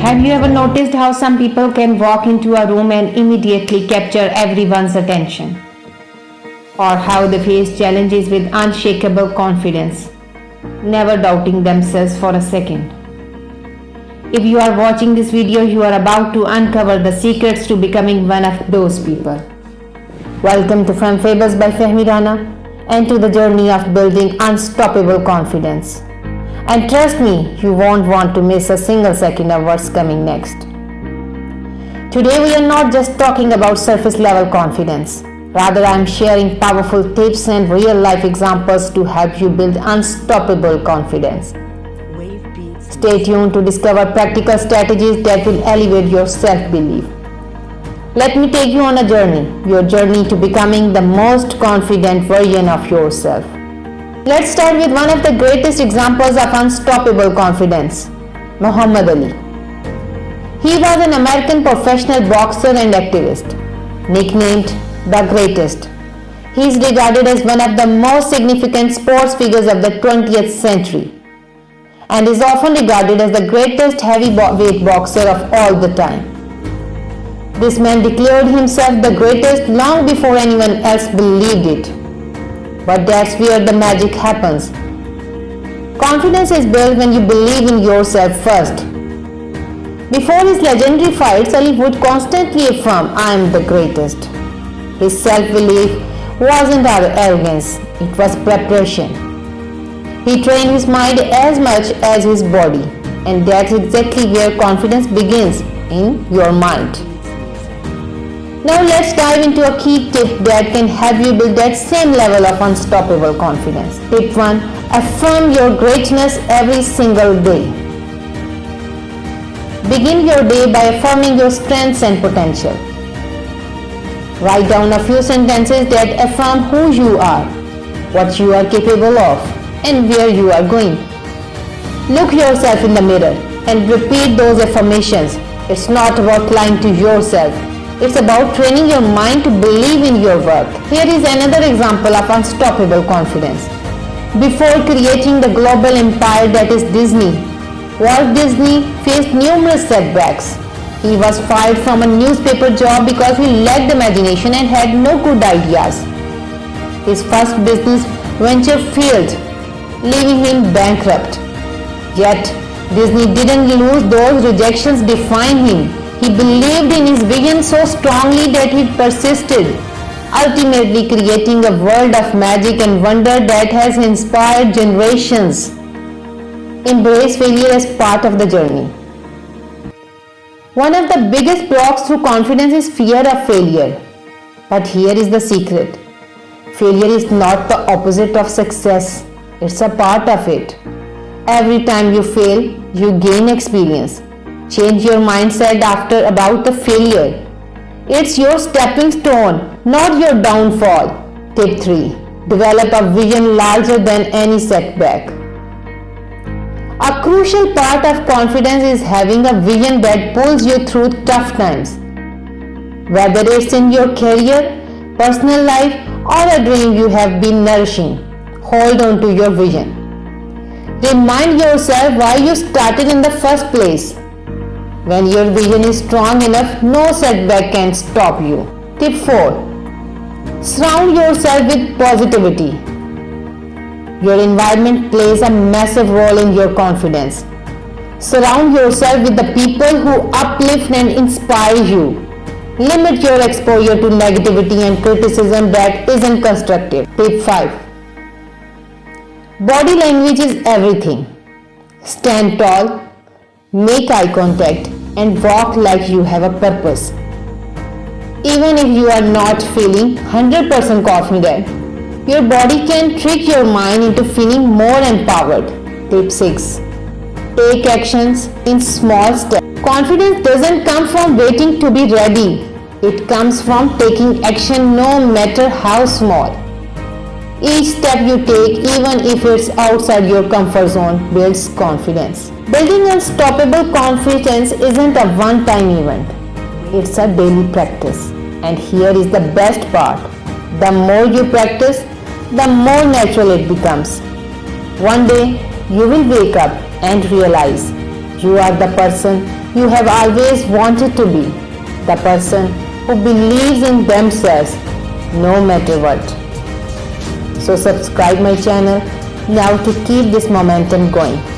Have you ever noticed how some people can walk into a room and immediately capture everyone's attention? Or how they face challenges with unshakable confidence, never doubting themselves for a second? If you are watching this video, you are about to uncover the secrets to becoming one of those people. Welcome to Fun Fables by Fehmi Rana and to the journey of building unstoppable confidence. And trust me, you won't want to miss a single second of what's coming next. Today we are not just talking about surface level confidence. Rather, I am sharing powerful tips and real life examples to help you build unstoppable confidence. Stay tuned to discover practical strategies that will elevate your self-belief. Let me take you on a journey, your journey to becoming the most confident version of yourself. Let's start with one of the greatest examples of unstoppable confidence, Muhammad Ali. He was an American professional boxer and activist, nicknamed the Greatest. He is regarded as one of the most significant sports figures of the 20th century and is often regarded as the greatest heavyweight boxer of all the time. This man declared himself the greatest long before anyone else believed it. But that's where the magic happens. Confidence is built when you believe in yourself first. Before his legendary fights, Ali would constantly affirm, "I am the greatest." His self-belief wasn't arrogance, it was preparation. He trained his mind as much as his body, and that's exactly where confidence begins, in your mind. Now let's dive into a key tip that can help you build that same level of unstoppable confidence. Tip 1. Affirm your greatness every single day. Begin your day by affirming your strengths and potential. Write down a few sentences that affirm who you are, what you are capable of, and where you are going. Look yourself in the mirror and repeat those affirmations. It's not about lying to yourself. It's about training your mind to believe in your work. Here is another example of unstoppable confidence. Before creating the global empire that is Disney, Walt Disney faced numerous setbacks. He was fired from a newspaper job because he lacked imagination and had no good ideas. His first business venture failed, leaving him bankrupt. Yet, Disney didn't lose those rejections define him. He believed in his vision so strongly that he persisted, ultimately creating a world of magic and wonder that has inspired generations. Embrace failure as part of the journey. One of the biggest blocks through confidence is fear of failure. But here is the secret. Failure is not the opposite of success. It's a part of it. Every time you fail, you gain experience. Change your mindset about the failure. It's your stepping stone, not your downfall. Tip 3. Develop a vision larger than any setback. A crucial part of confidence is having a vision that pulls you through tough times. Whether it's in your career, personal life, or a dream you have been nourishing, hold on to your vision. Remind yourself why you started in the first place. When your vision is strong enough, no setback can stop you. Tip 4. Surround yourself with positivity. Your environment plays a massive role in your confidence. Surround yourself with the people who uplift and inspire you. Limit your exposure to negativity and criticism that isn't constructive. Tip 5. Body language is everything. Stand tall, make eye contact, and walk like you have a purpose. Even if you are not feeling 100% confident, your body can trick your mind into feeling more empowered. Tip 6. Take actions in small steps. Confidence doesn't come from waiting to be ready. It comes from taking action no matter how small. Each step you take, even if it's outside your comfort zone, builds confidence. Building unstoppable confidence isn't a one-time event. It's a daily practice. And here is the best part. The more you practice, the more natural it becomes. One day, you will wake up and realize You are the person you have always wanted to be, the person who believes in themselves no matter what. So subscribe my channel now to keep this momentum going.